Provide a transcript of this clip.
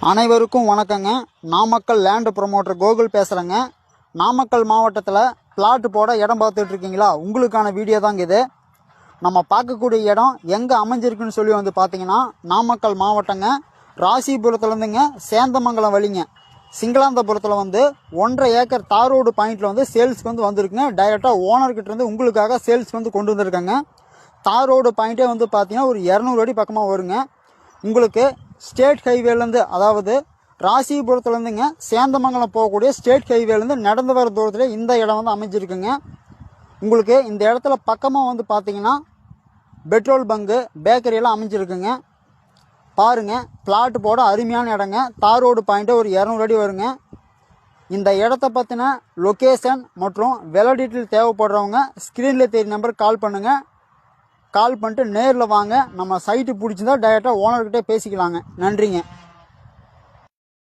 அனைவருக்கும் வணக்கங்க. Namakkal land promoter Gokul பேசுகிறேங்க. நாமக்கல் மாவட்டத்தில் பிளாட் போட இடம் பார்த்துட்டு இருக்கீங்களா? உங்களுக்கான வீடியோ தாங்க இது. நம்ம பார்க்கக்கூடிய இடம் எங்கே அமைஞ்சிருக்குன்னு சொல்லி வந்து பார்த்தீங்கன்னா, நாமக்கல் மாவட்டங்க, ராசிபுரத்துலேருந்துங்க சேந்தமங்கலம் வழிங்க, சிங்களாந்தபுரத்தில் வந்து 1.5 ஏக்கர் தார் ரோடு பாயிண்டில் வந்து சேல்ஸ்க்கு வந்து வந்திருக்குங்க. டைரெக்டாக ஓனர்கிட்ட இருந்து உங்களுக்காக சேல்ஸ்க்கு வந்து கொண்டு வந்திருக்காங்க. தார் ரோடு பாயிண்ட்டே வந்து பார்த்தீங்கன்னா ஒரு 200 அடி பக்கமாக வருங்க. உங்களுக்கு ஸ்டேட் ஹைவேலேருந்து, அதாவது ராசிபுரத்துலேருந்துங்க சேந்தமங்கலம் போகக்கூடிய ஸ்டேட் ஹைவேலேருந்து நடந்து வர தூரத்தில் இந்த இடம் வந்து அமைஞ்சிருக்குங்க. உங்களுக்கு இந்த இடத்துல பக்கமாக வந்து பார்த்தீங்கன்னா பெட்ரோல் பங்கு, பேக்கரியெல்லாம் அமைஞ்சிருக்குங்க. பாருங்கள், பிளாட் போட அருமையான இடங்க. தார் ரோடு பாயிண்ட்டு ஒரு 200 அடி வருங்க. இந்த இடத்த பற்றின லொக்கேஷன் மற்றும் விலை டீட்டெயில் தேவைப்படுறவங்க ஸ்க்ரீனில் தெரிய நம்பருக்கு கால் பண்ணுங்கள். கால் பண்ணிட்டு நேரில் வாங்க. நம்ம சைட்டு பிடிச்சிருந்தா டைரெக்டாக ஓனர்கிட்டே பேசிக்கலாங்க. நன்றிங்க.